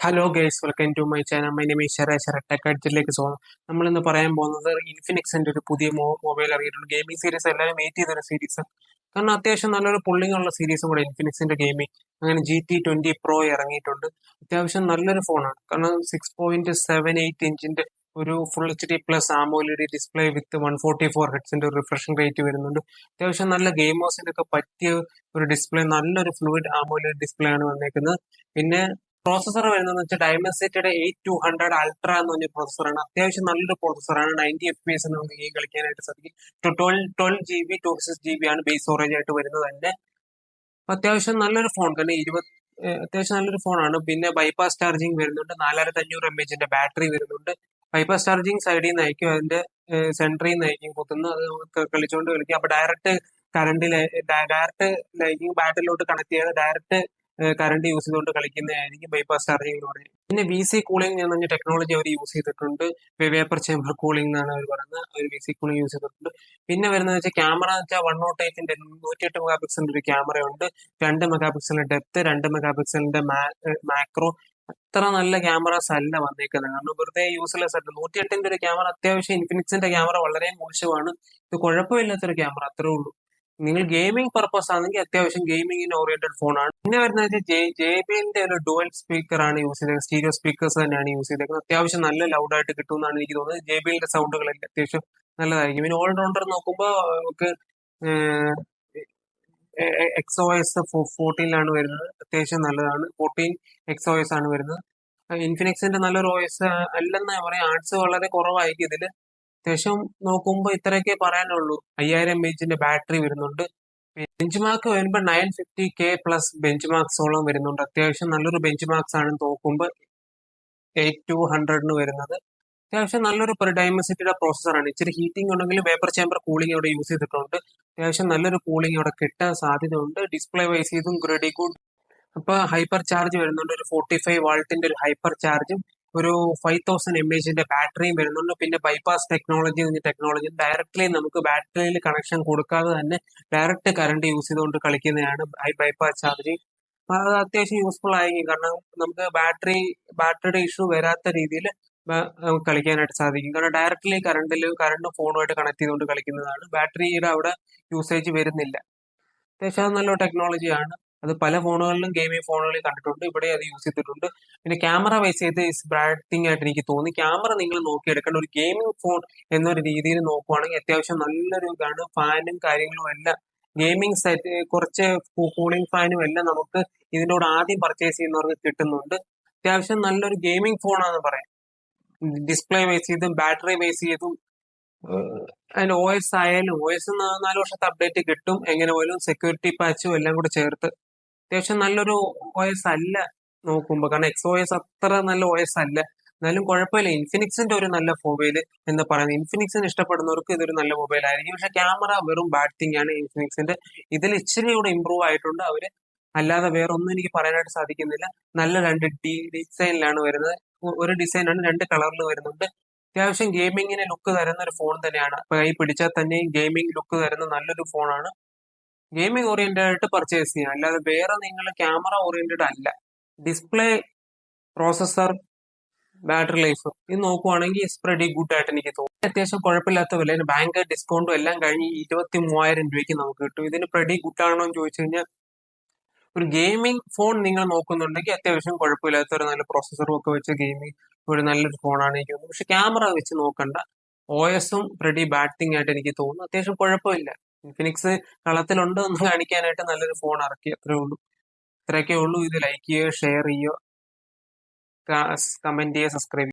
Hello guys, welcome to my channel. My name is Sarath tech അഡ്ജിലേക്ക് സ്വാഗതം. നമ്മൾ ഇന്ന് പറയാൻ പോകുന്നത് ഇൻഫിനിക്സിന്റെ ഒരു പുതിയ മൊബൈൽ ഇറങ്ങിയിട്ടുണ്ട്. ഗെയിമിംഗ് സീരീസ് എല്ലാവരും വെയിറ്റ് ചെയ്തൊരു സീരീസ്, കാരണം അത്യാവശ്യം നല്ലൊരു പുള്ളിങ് ഉള്ള സീരീസും കൂടെ ഇൻഫിനിക്സിന്റെ ഗെയിമിംഗ്. അങ്ങനെ GT20 Pro ഇറങ്ങിയിട്ടുണ്ട്. അത്യാവശ്യം നല്ലൊരു ഫോണാണ്, കാരണം 6.78 ഇഞ്ചിന്റെ ഒരു ഫുൾ HD+ AMOLED ഡിസ്പ്ലേ വിത്ത് 144 ഹെഡ്സിന്റെ ഒരു റിഫ്രഷിംഗ് റേറ്റ് വരുന്നുണ്ട്. അത്യാവശ്യം നല്ല ഗെയിമേഴ്സിനൊക്കെ പറ്റിയ ഒരു ഡിസ്പ്ലേ, നല്ലൊരു ഫ്ലൂയിഡ് AMOLED ഡിസ്പ്ലേ ആണ് വന്നേക്കുന്നത്. പിന്നെ പ്രോസസർ വരുന്നതെന്ന് വെച്ചാൽ ഡയമൻസിറ്റിയുടെ 8200 അൾട്ര എന്ന് പറഞ്ഞ പ്രോസസറാണ്. അത്യാവശ്യം നല്ലൊരു പ്രോസസറാണ്. 90 FPS നമുക്ക് ഗെയിം കളിക്കാനായിട്ട് സാധിക്കും. 12 GB 256 GB ആണ് ബേസ് സ്റ്റോറേജ് ആയിട്ട് വരുന്നത് തന്നെ. അപ്പൊ അത്യാവശ്യം നല്ലൊരു ഫോൺ തന്നെ. അത്യാവശ്യം നല്ലൊരു ഫോണാണ്. പിന്നെ ബൈപ്പാസ് ചാർജിങ് വരുന്നുണ്ട്. 4500 mAh ബാറ്ററി വരുന്നുണ്ട്. ബൈപ്പാസ് ചാർജിങ് സൈഡിൽ നിന്ന് അയക്കും, അതിന്റെ സെന്ററിൽ നിന്ന് അയക്കും കുത്തുന്നത്. അത് നമുക്ക് കളിച്ചുകൊണ്ട് കളിക്കാം. അപ്പൊ ഡയറക്റ്റ് ലൈറ്റിംഗ് ബാറ്ററിയിലോട്ട് കണക്ട് ചെയ്ത് ഡയറക്റ്റ് കറണ്ട് യൂസ് ചെയ്തുകൊണ്ട് കളിക്കുന്നതായിരിക്കും ബൈപ്പാസ് ചാർജിങ് എന്ന് പറയുന്നത്. പിന്നെ VC കൂളിംഗ് എന്ന് പറഞ്ഞ ടെക്നോളജി അവർ യൂസ് ചെയ്തിട്ടുണ്ട്. വേപ്പർ ചേമ്പർ കൂളിംഗ് എന്നാണ് അവർ പറയുന്നത്. അവർ VC കൂളിംഗ് യൂസ് ചെയ്തിട്ടുണ്ട്. പിന്നെ വരുന്നത് വെച്ചാൽ ക്യാമറ എന്ന് വെച്ചാൽ 108ന്റെ 108 മെഗാ പിക്സലിന്റെ ഒരു ക്യാമറയുണ്ട്. 2 മെഗാ പിക്സലിന്റെ ഡെപ്ത്, 2 മെഗാ പിക്സലിന്റെ മാക്രോ. അത്ര നല്ല ക്യാമറാസ് അല്ല വന്നേക്കുന്നത്, കാരണം വെറുതെ യൂസ്ലെസ് ആയിട്ട്. 108ന്റെ ഒരു ക്യാമറ അത്യാവശ്യം ഇൻഫിനിക്സിന്റെ ക്യാമറ വളരെ മോശമാണ്. ഇത് കുഴപ്പമില്ലാത്തൊരു ക്യാമറ, അത്രേ ഉള്ളൂ. നിങ്ങൾ ഗെയിമിംഗ് പർപ്പസ് ആണെങ്കിൽ അത്യാവശ്യം ഗെയിമിങ്ങിന് ഓറിയന്റഡ് ഫോണാണ്. പിന്നെ വരുന്നത് JBLന്റെ ഒരു ഡുവൽ സ്പീക്കർ ആണ് യൂസ് ചെയ്തത്. സ്റ്റീരിയോ സ്പീക്കേഴ്സ് തന്നെയാണ് യൂസ് ചെയ്തേക്കുന്നത്. അത്യാവശ്യം നല്ല ലൗഡായിട്ട് കിട്ടുമെന്നാണ് എനിക്ക് തോന്നുന്നത്. JBLന്റെ സൗണ്ടുകളൊക്കെ അത്യാവശ്യം നല്ലതായിരിക്കും. പിന്നെ ഓൾറൗണ്ടർ നോക്കുമ്പോൾ നമുക്ക് XOS 14 വരുന്നത്. അത്യാവശ്യം നല്ലതാണ്. 14 XOS ആണ് വരുന്നത്. ഇൻഫിനിക്സിന്റെ നല്ലൊരു OS അല്ലെന്ന് പറയാം. ആർട്സ് വളരെ കുറവായിരിക്കും ഇതില്. അത്യാവശ്യം നോക്കുമ്പോൾ ഇത്രയൊക്കെ പറയാനുള്ളൂ. 5000 mAh ബാറ്ററി വരുന്നുണ്ട്. ബെഞ്ച് മാർക്ക് വരുമ്പോൾ 950K+ ബെഞ്ച് മാർക്സോളം വരുന്നുണ്ട്. അത്യാവശ്യം നല്ലൊരു ബെഞ്ച് മാർക്സ് ആണ് നോക്കുമ്പോൾ 8200 വരുന്നത്. അത്യാവശ്യം നല്ലൊരു ഡയമൻസിറ്റിയുടെ പ്രോസസറാണ്. ഇച്ചിരി ഹീറ്റിംഗ് ഉണ്ടെങ്കിൽ വേപ്പർ ചേമ്പർ കൂളിംഗ് ഇവിടെ യൂസ് ചെയ്തിട്ടുണ്ട്. അത്യാവശ്യം നല്ലൊരു കൂളിംഗ് അവിടെ കിട്ടാൻ സാധ്യതയുണ്ട്. ഡിസ്പ്ലേ വൈസ് ചെയ്തും വെരി ഗുഡ്. അപ്പൊ ഹൈപ്പർ ചാർജ് വരുന്നുണ്ട്. ഒരു 45 വാൾട്ടിന്റെ ഒരു ഹൈപ്പർ ചാർജും ഒരു 5000 mAh ബാറ്ററിയും വരുന്നുണ്ട്. പിന്നെ ബൈപ്പാസ് ടെക്നോളജി ഡയറക്ട്ലി നമുക്ക് ബാറ്ററിയിൽ കണക്ഷൻ കൊടുക്കാതെ തന്നെ ഡയറക്റ്റ് കറണ്ട് യൂസ് ചെയ്തുകൊണ്ട് കളിക്കുന്നതാണ് ബൈപ്പാസ് ചാർജിങ്. അത് അത്യാവശ്യം യൂസ്ഫുൾ ആയിരിക്കും, കാരണം നമുക്ക് ബാറ്ററിയുടെ ഇഷ്യൂ വരാത്ത രീതിയിൽ നമുക്ക് കളിക്കാനായിട്ട് സാധിക്കും. കാരണം ഡയറക്ട്ലി കറണ്ട് ഫോണുമായിട്ട് കണക്ട് ചെയ്തുകൊണ്ട് കളിക്കുന്നതാണ്. ബാറ്ററിയുടെ അവിടെ യൂസേജ് വരുന്നില്ല. അത്യാവശ്യം അത് നല്ല ടെക്നോളജിയാണ്. അത് പല ഫോണുകളിലും ഗെയിമിംഗ് ഫോണുകളിൽ കണ്ടിട്ടുണ്ട്. ഇവിടെ അത് യൂസ് ചെയ്തിട്ടുണ്ട്. പിന്നെ ക്യാമറ വൈസ് ചെയ്ത് ബ്രാൻഡിങ് ആയിട്ട് എനിക്ക് തോന്നി. ക്യാമറ നിങ്ങൾ നോക്കിയെടുക്കേണ്ട ഒരു ഗെയിമിംഗ് ഫോൺ എന്നൊരു രീതിയിൽ നോക്കുവാണെങ്കിൽ അത്യാവശ്യം നല്ലൊരു ഇതാണ്. ഫാനും കാര്യങ്ങളും എല്ലാം ഗെയിമിംഗ് സെറ്റ്, കുറച്ച് കൂളിംഗ് ഫാനും എല്ലാം നമുക്ക് ഇതിൻ്റെ കൂടെ ആദ്യം പർച്ചേസ് ചെയ്യുന്നവർക്ക് കിട്ടുന്നുണ്ട്. അത്യാവശ്യം നല്ലൊരു ഗെയിമിംഗ് ഫോണാണെന്ന് പറയാം. ഡിസ്പ്ലേ വൈസ് ചെയ്തും ബാറ്ററി വൈസ് ചെയ്തും അതിന്റെ OS ആയാലും OS 4 വർഷത്തെ അപ്ഡേറ്റ് കിട്ടും. എങ്ങനെ പോലും സെക്യൂരിറ്റി പാച്ചും എല്ലാം കൂടെ ചേർത്ത് അത്യാവശ്യം നല്ലൊരു OS അല്ല നോക്കുമ്പോൾ, കാരണം XOS അത്ര നല്ല OS അല്ല. എന്നാലും കുഴപ്പമില്ല. ഇൻഫിനിക്സിന്റെ ഒരു നല്ല മൊബൈൽ എന്ന് പറയുന്നത്. ഇൻഫിനിക്സിന് ഇഷ്ടപ്പെടുന്നവർക്ക് ഇതൊരു നല്ല മൊബൈൽ ആയിരിക്കും. പക്ഷെ ക്യാമറ വെറും ബാഡ് തിങ് ആണ് ഇൻഫിനിക്സിന്റെ. ഇതിൽ ഇച്ചിരി കൂടെ ഇമ്പ്രൂവ് ആയിട്ടുണ്ട് അവര്. അല്ലാതെ വേറെ ഒന്നും എനിക്ക് പറയാനായിട്ട് സാധിക്കുന്നില്ല. നല്ല രണ്ട് ഡിസൈനിലാണ് വരുന്നത്. ഒരു ഡിസൈനാണ്, 2 കളറിൽ വരുന്നുണ്ട്. അത്യാവശ്യം ഗെയിമിങ്ങിന് ലുക്ക് തരുന്ന ഒരു ഫോൺ തന്നെയാണ്. കൈ പിടിച്ചാൽ തന്നെ ഗെയിമിംഗ് ലുക്ക് തരുന്ന നല്ലൊരു ഫോണാണ്. ഗെയിമിംഗ് ഓറിയന്റഡ് ആയിട്ട് പർച്ചേസ് ചെയ്യാം, അല്ലാതെ വേറെ നിങ്ങൾ ക്യാമറ ഓറിയന്റഡ് അല്ല. ഡിസ്പ്ലേ, പ്രോസസർ, ബാറ്ററി ലൈഫ് ഇത് നോക്കുവാണെങ്കിൽ ഇറ്റ്സ് പ്രെറ്റി ഗുഡ് ആയിട്ട് എനിക്ക് തോന്നുന്നു. അത്യാവശ്യം കുഴപ്പമില്ലാത്ത വില, ബാങ്ക് ഡിസ്കൗണ്ടും എല്ലാം കഴിഞ്ഞ് 23,000 രൂപയ്ക്ക് നമുക്ക് കിട്ടും. ഇതിന് പ്രെറ്റി ഗുഡ് ആണോ എന്ന് ചോദിച്ചു കഴിഞ്ഞാൽ, ഒരു ഗെയിമിംഗ് ഫോൺ നിങ്ങൾ നോക്കുന്നുണ്ടെങ്കിൽ അത്യാവശ്യം കുഴപ്പമില്ലാത്ത ഒരു നല്ല പ്രോസസറും ഒക്കെ വെച്ച് ഗെയിമിംഗ് ഒരു നല്ലൊരു ഫോണാണ് എനിക്ക് തോന്നുന്നത്. പക്ഷെ ക്യാമറ വെച്ച് നോക്കണ്ട. OSും പ്രെറ്റി ബാഡ് തിങ് ആയിട്ട് എനിക്ക് തോന്നുന്നു. അത്യാവശ്യം കുഴപ്പമില്ല. ഇൻഫിനിക്സ് കളത്തിലുണ്ട് എന്ന് കാണിക്കാനായിട്ട് നല്ലൊരു ഫോൺ ഇറക്കി, അത്രേ ഉള്ളൂ. ഇത്രയൊക്കെ ഉള്ളൂ. ഇത് ലൈക്ക് ചെയ്യുക, ഷെയർ ചെയ്യുക, കമന്റ് ചെയ്യുക, സബ്സ്ക്രൈബ് ചെയ്യുക.